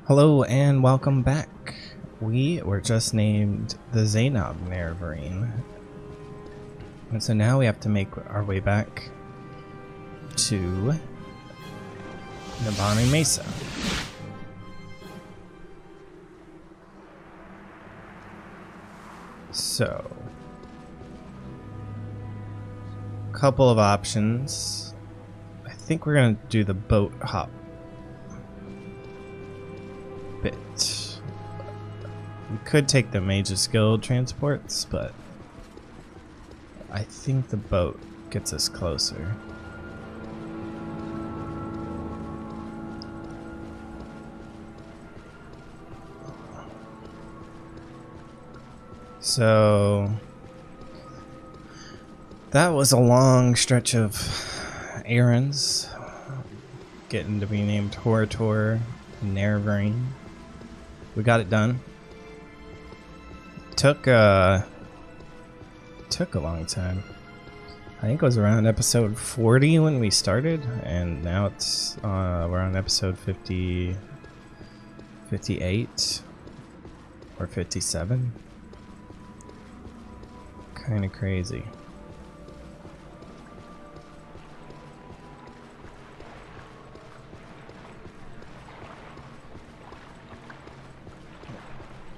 Hello and welcome back. We were just named the Zainob Nerevarine. And so now we have to make our way back to Nabani Mesa. So, couple of options. I think we're gonna do the boat hop bit. We could take the Mage's Guild transports, but I think the boat gets us closer. So that was a long stretch of errands, getting to be named Horator and Nerevarine. We got it done. Took a long time. I think it was around episode 40 when we started, and now it's we're on episode 58 or 57. Kind of crazy.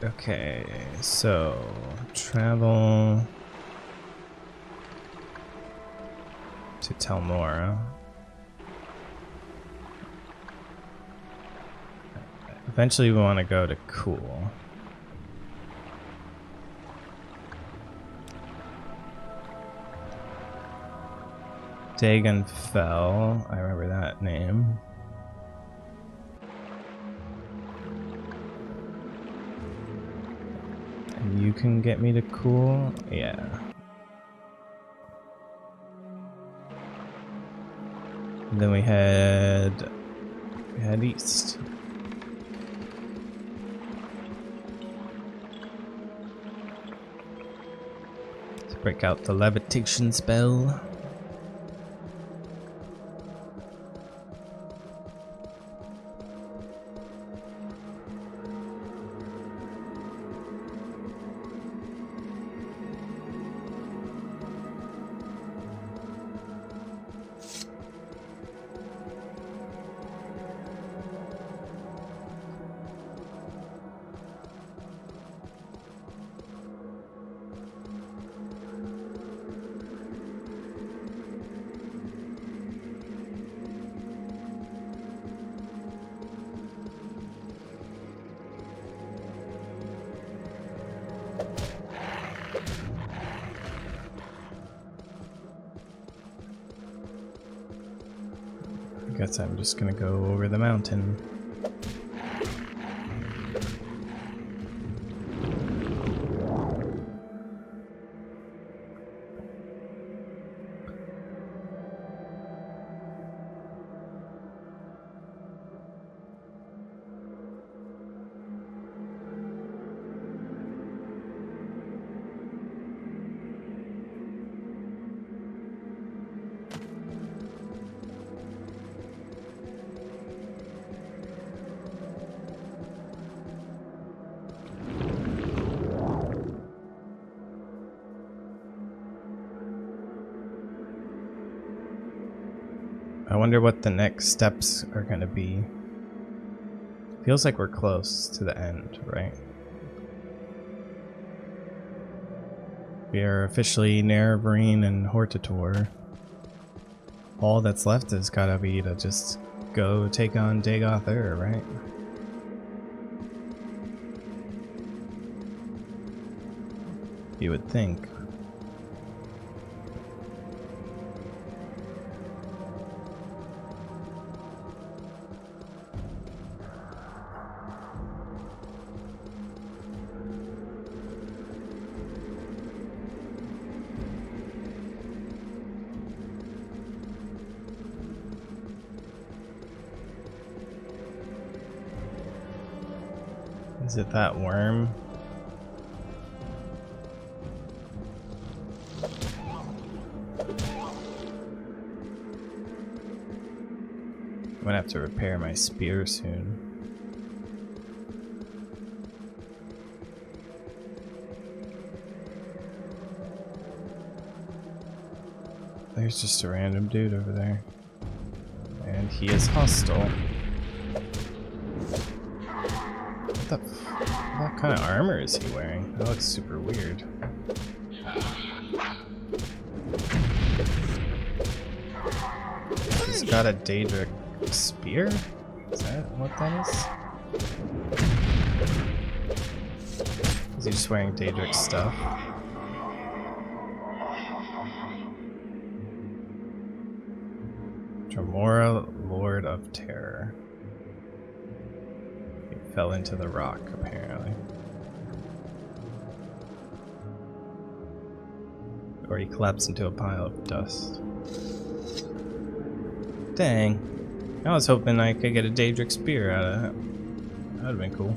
Okay, so travel to Telmora. Eventually we want to go to Cool. Dagon Fell, I remember that name. And you can get me to Cool? Yeah. And then we head east. Let's break out the levitation spell. I guess I'm just gonna go over the mountain. I wonder what the next steps are going to be. Feels like we're close to the end, right? We are officially Nerevarine and Hortator. All that's left is gotta be to just go take on Dagoth Ur, right? You would think. Is it that worm? I'm gonna have to repair my spear soon. there's just a random dude over there. And he is hostile. What kind of armor is he wearing? That looks super weird. He's got a Daedric spear? Is that what that is? Is he just wearing Daedric stuff? Tremora, Lord of Terror. He fell into the rock, apparently. Or he collapsed into a pile of dust. Dang. I was hoping I could get a Daedric spear out of that. That would have been cool.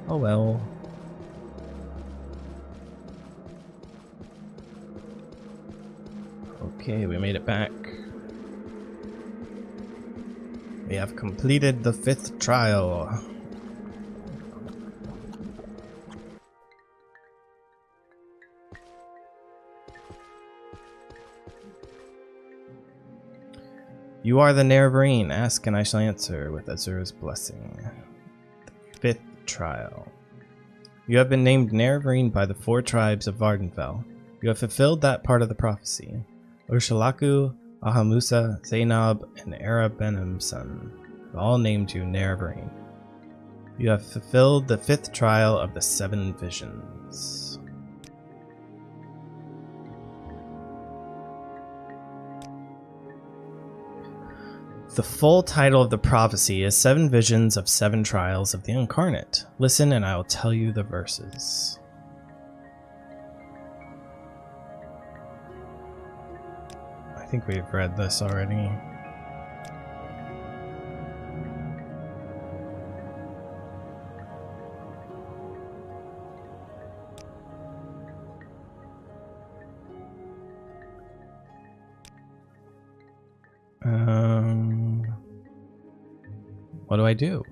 Oh well. Okay, we made it back. We have completed the 5th trial. You are the Nerevarine. Ask and I shall answer with Azura's blessing. The 5th trial. You have been named Nerevarine by the 4 tribes of Vardenfell. You have fulfilled that part of the prophecy. Urshalaku, Ahamusa, Zainab, and Arabenimson have all named you Nerevarine. You have fulfilled the 5th trial of the 7 visions. The full title of the prophecy is 7 Visions of 7 Trials of the Incarnate. Listen and I will tell you the verses. I think we've read this already. What do I do?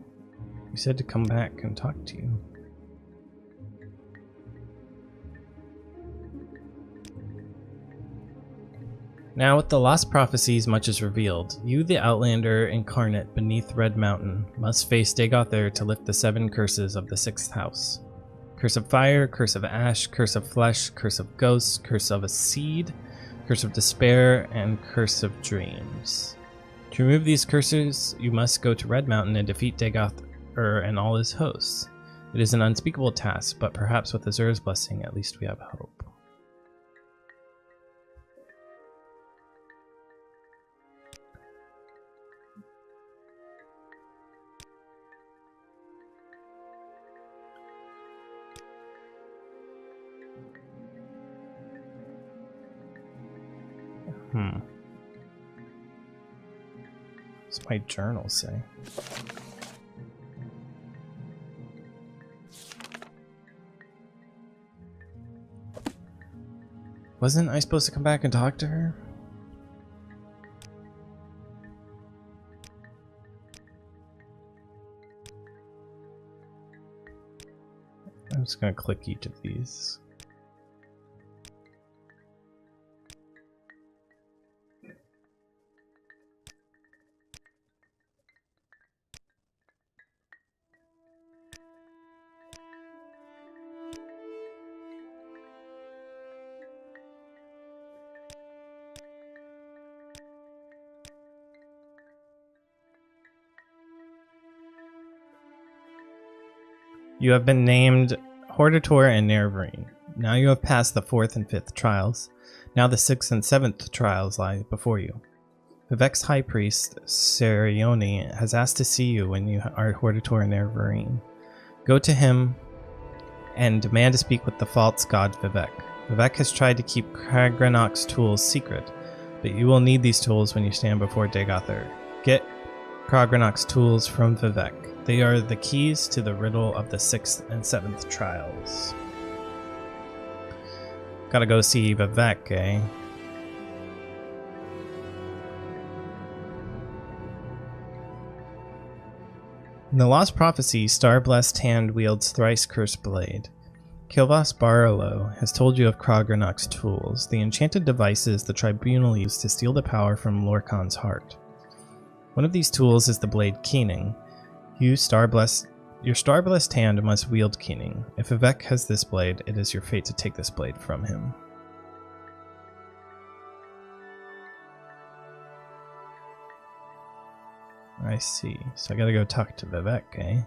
You said to come back and talk to you. Now with the lost prophecies much is revealed. You, the Outlander incarnate beneath Red Mountain, must face Daedric to lift the 7 curses of the 6th house. Curse of fire, curse of ash, curse of flesh, curse of ghosts, curse of a seed, curse of despair, and curse of dreams. To remove these curses, you must go to Red Mountain and defeat Daedric and all his hosts. It is an unspeakable task, but perhaps with Azura's blessing, at least we have hope. What's my journal say? Wasn't I supposed to come back and talk to her? I'm just gonna click each of these. You have been named Hortator and Nerevarine. Now you have passed the 4th and 5th trials. Now the 6th and 7th trials lie before you. Vivek's high priest, Sarioni, has asked to see you when you are Hortator and Nerevarine. Go to him and demand to speak with the false god Vivek. Vivek has tried to keep Kragranok's tools secret, but you will need these tools when you stand before Daedric. Get Kragranok's tools from Vivek. They are the keys to the riddle of the 6th and 7th trials. Gotta go see Vivek, eh? In the Lost Prophecy, Star-Blessed Hand wields thrice cursed blade. Kilvas Barlow has told you of Krogranok's tools, the enchanted devices the Tribunal used to steal the power from Lorkhan's heart. One of these tools is the blade Keening. Your star-blessed hand must wield Keening. If Vivek has this blade, it is your fate to take this blade from him. I see. So I gotta go talk to Vivek, eh?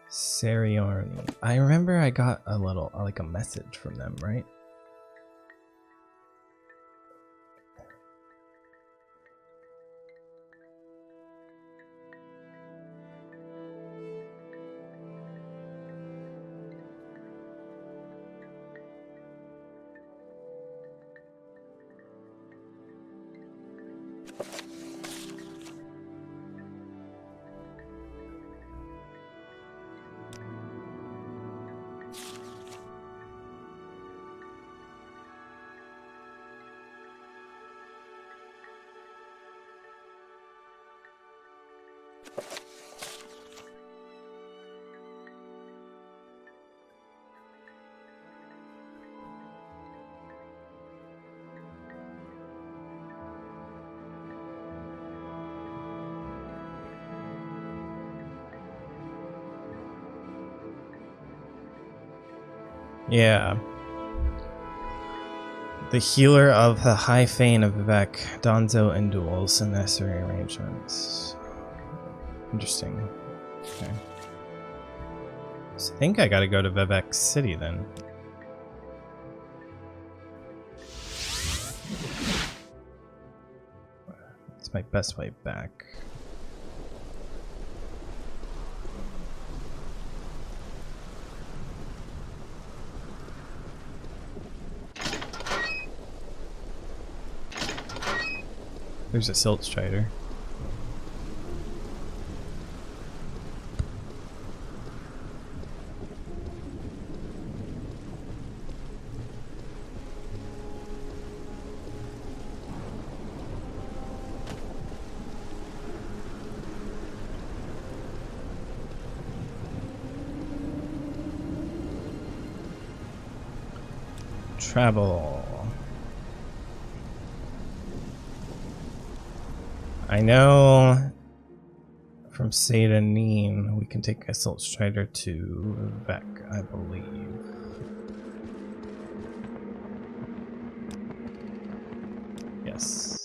Sariorni. I remember I got a little, like a message from them, right? Yeah. The healer of the High Fane of Vivek, Donzo and duels and necessary arrangements. Interesting. Okay. So I think I gotta go to Vivek City then. It's my best way back. There's a Silt Strider. Travel. I know from Seda Neen we can take a Silt Strider to Vivek, I believe. Yes.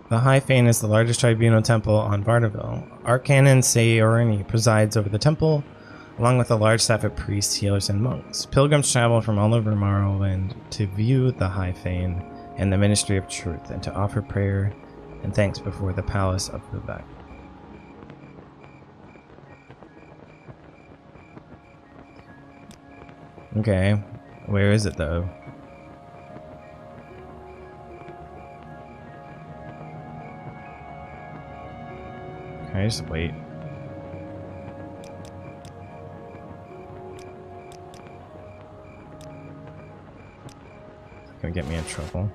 The High Fane is the largest tribunal temple on Varnaville. Arcanon Sayorni presides over the temple, along with a large staff of priests, healers, and monks. Pilgrims travel from all over Morrowind to view the High Fane and the Ministry of Truth, and to offer prayer and thanks before the Palace of Vivek. Okay, where is it though? Can I just wait? It's gonna get me in trouble.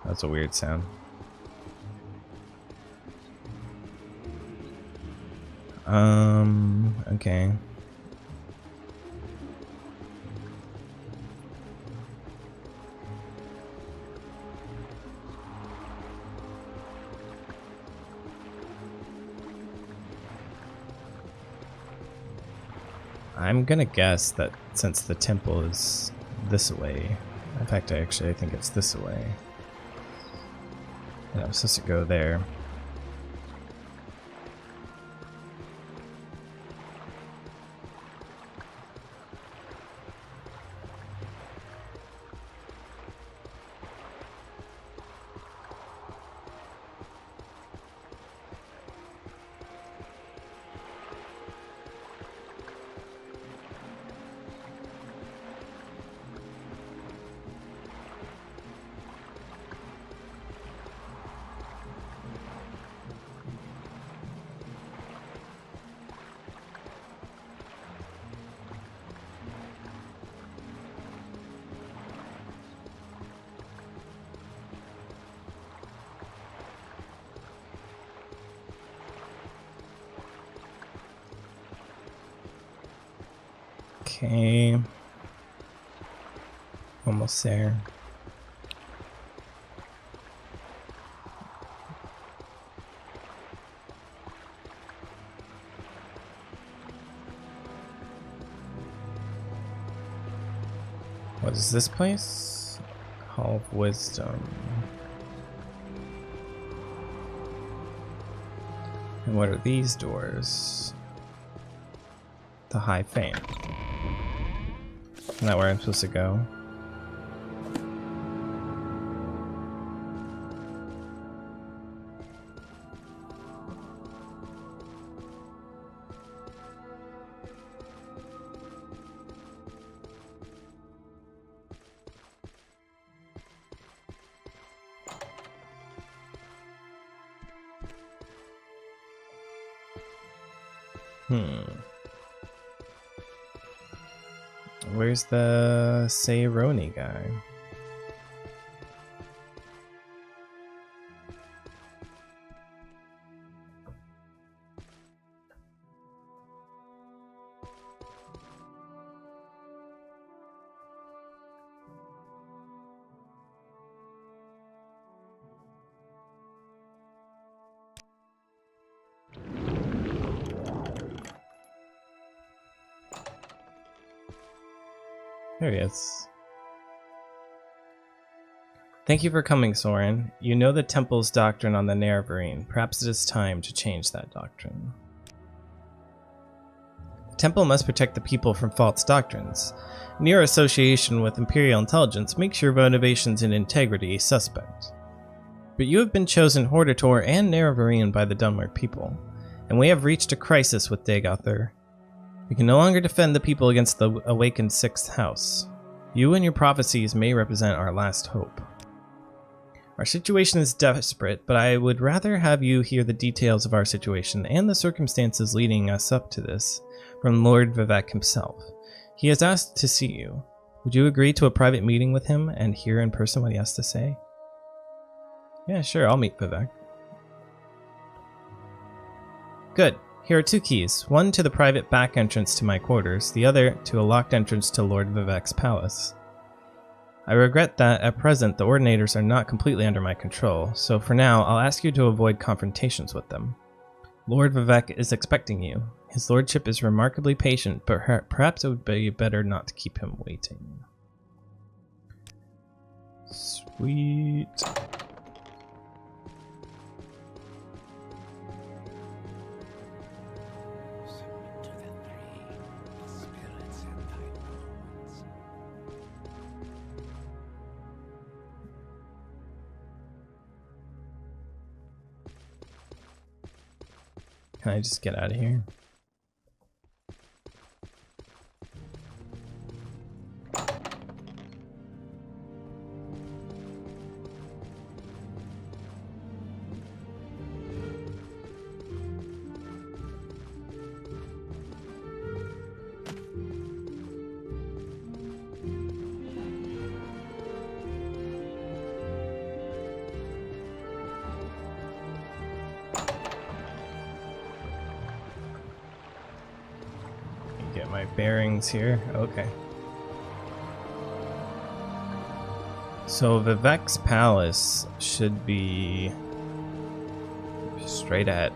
That's a weird sound. Okay. I'm gonna guess that since the temple is this way, in fact I think it's this way, and I'm supposed to go there. Okay. Almost there. What is this place? Hall of Wisdom. And what are these doors? The High Fame. Isn't that where I'm supposed to go? Where's the Sayroni guy? There he is. Thank you for coming, Soren. You know the Temple's doctrine on the Nerevarine. Perhaps it is time to change that doctrine. The Temple must protect the people from false doctrines. Near association with Imperial intelligence makes your motivations and integrity suspect. But you have been chosen Horditor and Nerevarine by the Dunmer people, and we have reached a crisis with Dagothar. We can no longer defend the people against the awakened Sixth House. You and your prophecies may represent our last hope. Our situation is desperate, but I would rather have you hear the details of our situation and the circumstances leading us up to this from Lord Vivek himself. He has asked to see you. Would you agree to a private meeting with him and hear in person what he has to say? Yeah, sure, I'll meet Vivek. Good. Here are 2 keys, one to the private back entrance to my quarters, the other to a locked entrance to Lord Vivek's palace. I regret that at present the Ordinators are not completely under my control, so for now I'll ask you to avoid confrontations with them. Lord Vivek is expecting you. His lordship is remarkably patient, but perhaps it would be better not to keep him waiting. Sweet. Can I just get out of here? Get my bearings here. Okay. So Vivek's palace should be straight ahead.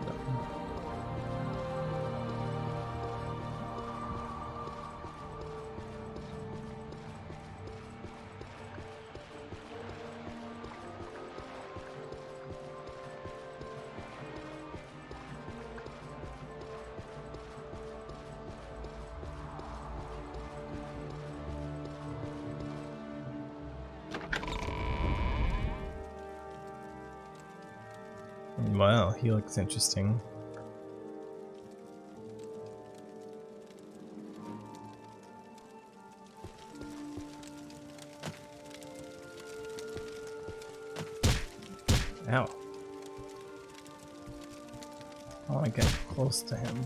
Wow, he looks interesting. Ow. I want to get close to him.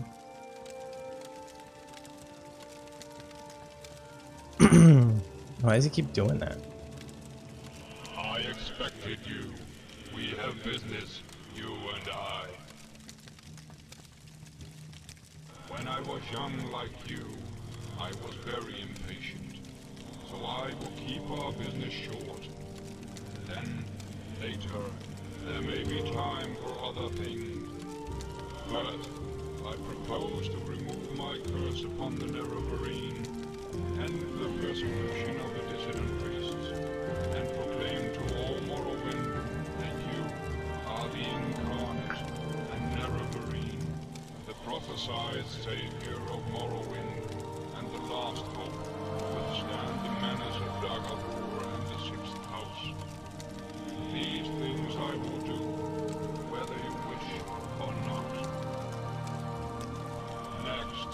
Why does he keep doing that? I expected you. We have business, you and I. When I was young like you, I was very impatient, so I will keep our business short. Then, later, there may be time for other things. First, I propose to remove my curse upon the Nerevarine, end the persecution of the dissident priests, and proclaim to all Morrowind that you are the incarnate and Nerevarine, the prophesied savior of Morrowind, and the last hope to withstand the menace of Dagobor and the Sixth House. These things I will do, whether you wish or not. Next,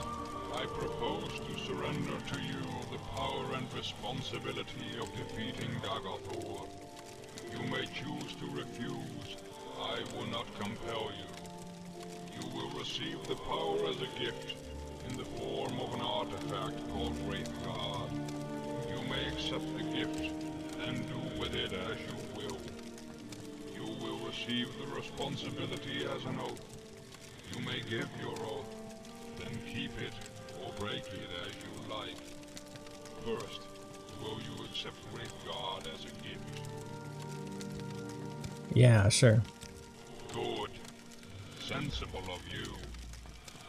I propose to surrender to you the power and responsibility of defeating Dagobor. You may choose to refuse. I will not compel you. You will receive the power as a gift in the form of an artifact called Wraithguard. You may accept the gift, then do with it as you will. You will receive the responsibility as an oath. You may give your oath, then keep it or break it as you like. First, will you accept Wraithguard as a gift? Yeah, sure. Good. Sensible of you.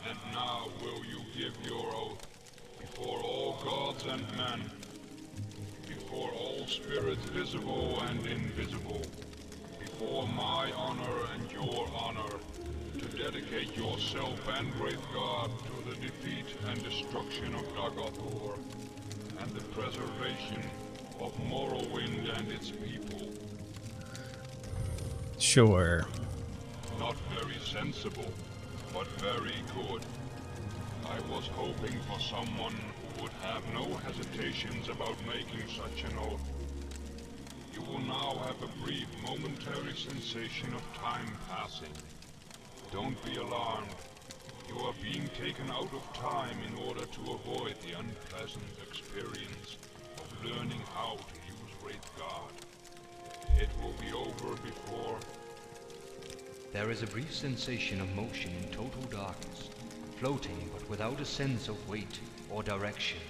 And now will you give your oath before all gods and men, before all spirits visible and invisible, before my honor and your honor, to dedicate yourself and Wraithguard to the defeat and destruction of Dagobor, and the preservation of Morrowind and its people. Sure. Not very sensible, but very good. I was hoping for someone who would have no hesitations about making such an oath. You will now have a brief momentary sensation of time passing. Don't be alarmed. You are being taken out of time in order to avoid the unpleasant experience of learning how to use Wraithguard. It will be over before... There is a brief sensation of motion in total darkness, floating but without a sense of weight or direction.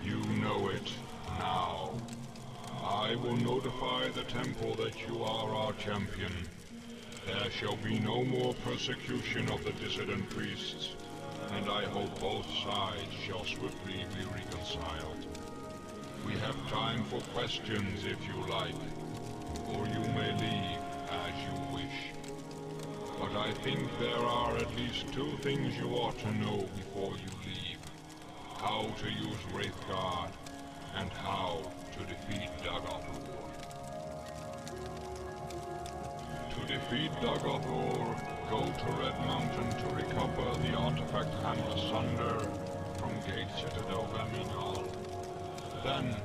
You know it now. I will notify the temple that you are our champion. There shall be no more persecution of the dissident priests, and I hope both sides shall swiftly be reconciled. We have time for questions if you like, or you may leave as you wish. But I think there are at least two things you ought to know before you leave. How to use Wraithguard, and how to defeat Dagobor. To defeat Dagobor, go to Red Mountain to recover the artifact Hammer Sunder from Gate Citadel Vaminal. Then,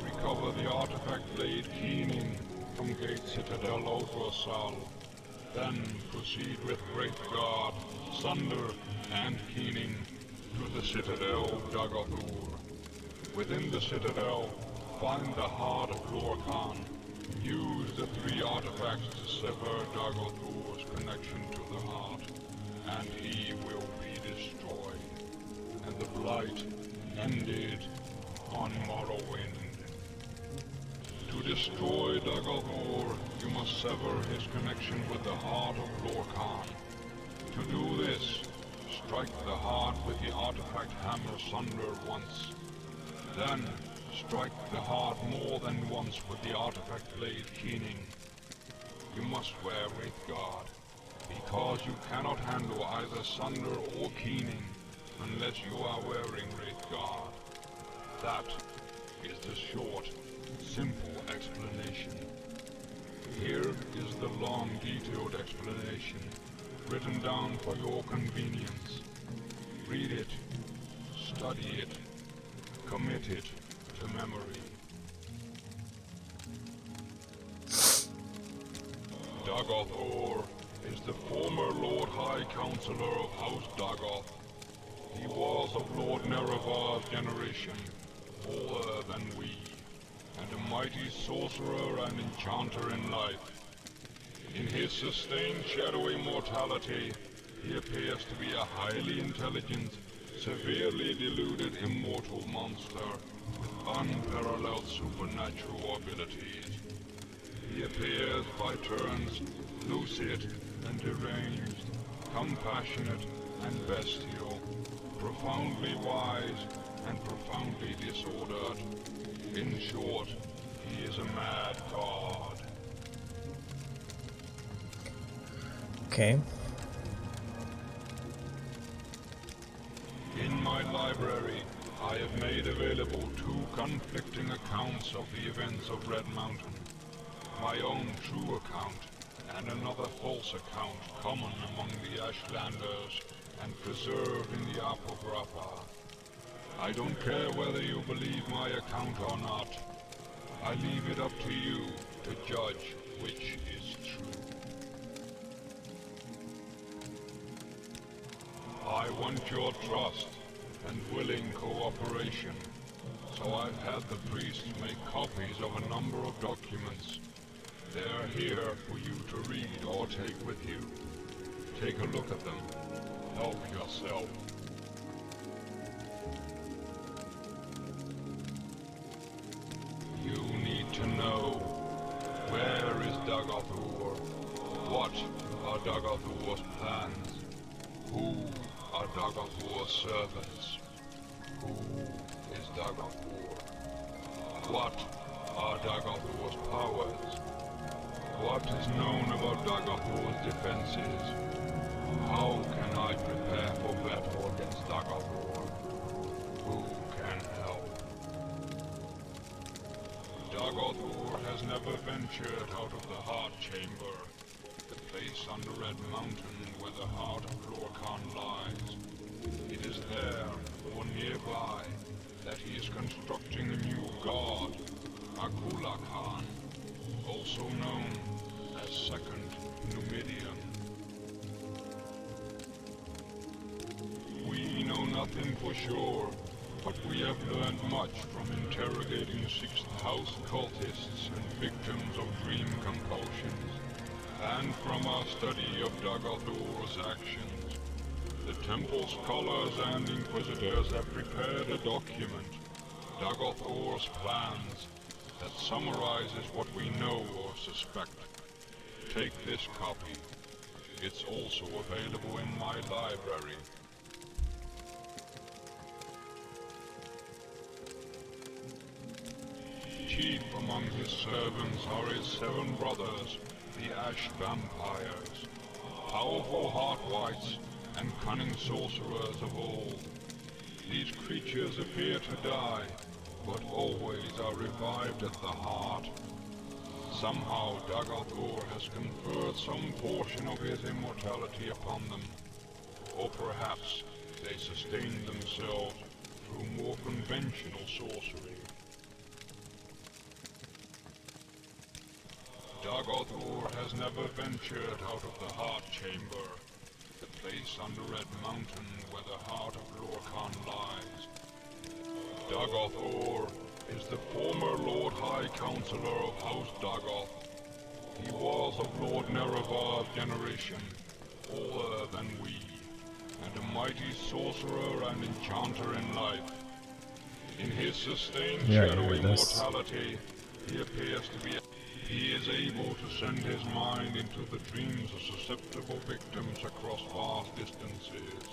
recover the artifact Blade Keening from Gate Citadel Overhaul. Then proceed with Wraithguard, Sunder, and Keening to the Citadel Dagobor. Within the Citadel, find the Heart of Lorkhan. Use the three artifacts to sever Dagobor's connection to the Heart, and he will be destroyed, and the Blight ended on Morrowind. To destroy Dagobor, you must sever his connection with the Heart of Lorkhan. To do this, strike the heart with the artifact Hammer Sunder once. Then, strike the heart more than once with the artifact Blade Keening. You must wear Wraithguard, because you cannot handle either Sunder or Keening unless you are wearing Wraithguard. That is the short, simple explanation. Here is the long, detailed explanation, written down for your convenience. Read it, study it, commit it to memory. Dagobor is the former Lord High Counselor of House Dagoth. He was of Lord Nerevar's generation, older than we, and a mighty sorcerer and enchanter in life. In his sustained shadowy mortality, he appears to be a highly intelligent, severely deluded immortal monster with unparalleled supernatural abilities. He appears by turns lucid and deranged, compassionate and bestial, profoundly wise and profoundly disordered. In short, he is a mad god. Okay. In my library, I have made available 2 conflicting accounts of the events of Red Mountain. My own true account, and another false account common among the Ashlanders and preserved in the Apocrypha. I don't care whether you believe my account or not. I leave it up to you to judge which is true. I want your trust and willing cooperation, so I've had the priests make copies of a number of documents. They're here for you to read or take with you. Take a look at them. Help yourself. You need to know, where is Daggothur? What are Daggothur's plans? Who are Daggothur's servants? Who is Daggothur? What are Daggothur's powers? What is known about Daggothur's defenses? How can I prepare for battle against Daggothur? Who can help? Daggothur has never ventured out of the Heart Chamber, the place under Red Mountain where the heart of Lorcan lies. It is there, or nearby, that he is constructing a new god, Akulakan, also known as Second Numidian. We know nothing for sure, but we have learned much from interrogating 6th House cultists and victims of dream compulsions, and from our study of Daggothur's actions. The temple scholars and inquisitors have prepared a document, Daggothur's plans, that summarizes what we know or suspect. Take this copy. It's also available in my library. Chief among his servants are his 7 brothers, the Ash Vampires, powerful heart-wights and cunning sorcerers of old. These creatures appear to die, but always are revived at the heart. Somehow Daggothur has conferred some portion of his immortality upon them, or perhaps they sustain themselves through more conventional sorcery. Daggothur has never ventured out of the Heart Chamber, the place under Red Mountain where the heart of Lorcan lies. Daggothur is the former Lord High Counselor of House Daggoth. He was of Lord Nerevar's generation, older than we, and a mighty sorcerer and enchanter in life. In his sustained shadowy mortality, he appears to be... He is able to send his mind into the dreams of susceptible victims across vast distances.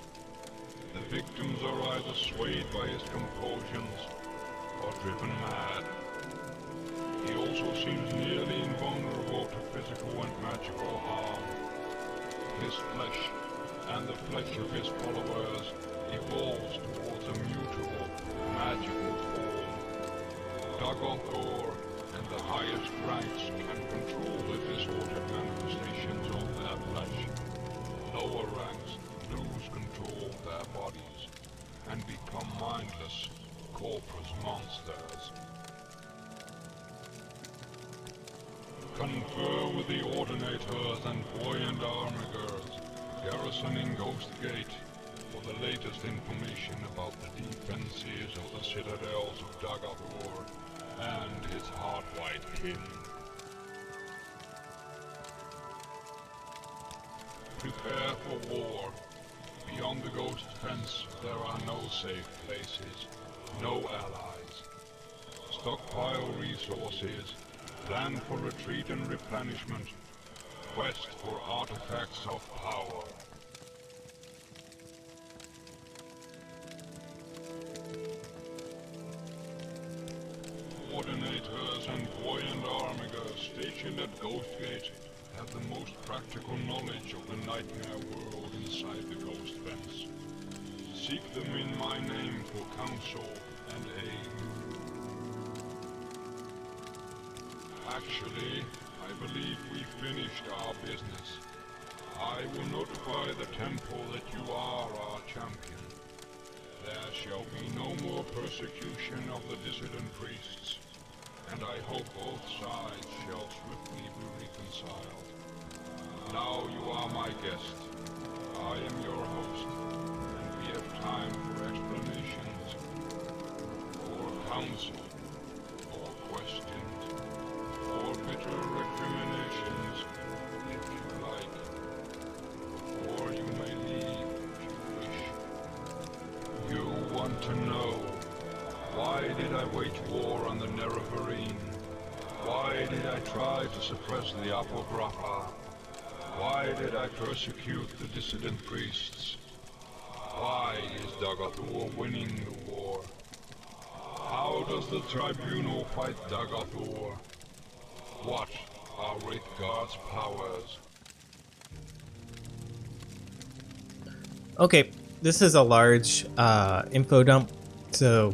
The victims are either swayed by his compulsions or driven mad. He also seems nearly invulnerable to physical and magical harm. His flesh, and the flesh of his followers, evolves towards a mutable, magical form. Daggothur and the highest ranks can control the disordered manifestations of their flesh. Lower ranks lose control of their bodies and become mindless, corpus monsters. Confer with the Ordinators and Voyant Armigers, garrisoning Ghost Gate, for the latest information about the defenses of the citadels of Daggothur and his Heart-White kin. Prepare for war. Be Beyond the ghost fence, there are no safe places, no allies. Stockpile resources, plan for retreat and replenishment, quest for artifacts of power. Coordinators and buoyant armigers stationed at Ghostgate have the most practical knowledge of the nightmare world inside the ghost fence. Seek them in my name for counsel and aid. Actually, I believe we finished our business. I will notify the temple that you are our champion. There shall be no more persecution of the dissident priests, and I hope both sides shall swiftly be reconciled. Now you are my guest. I am your host, and we have time for explanations, for counsel, for questions, for bitter recriminations, if you like. Or you may leave if you wish. You want to know, why did I wage war on the Nerevarine? Why did I try to suppress the Apocrypha? Why did I persecute the dissident priests? Why is Daggothur winning the war? How does the Tribunal fight Daggothur? What are Wraithguard's powers? Okay, this is a large info dump, so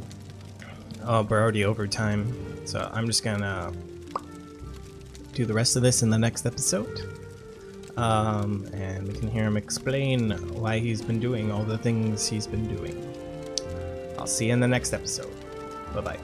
we're already over time, so I'm just gonna do the rest of this in the next episode. And we can hear him explain why he's been doing all the things he's been doing. I'll see you in the next episode. Bye-bye.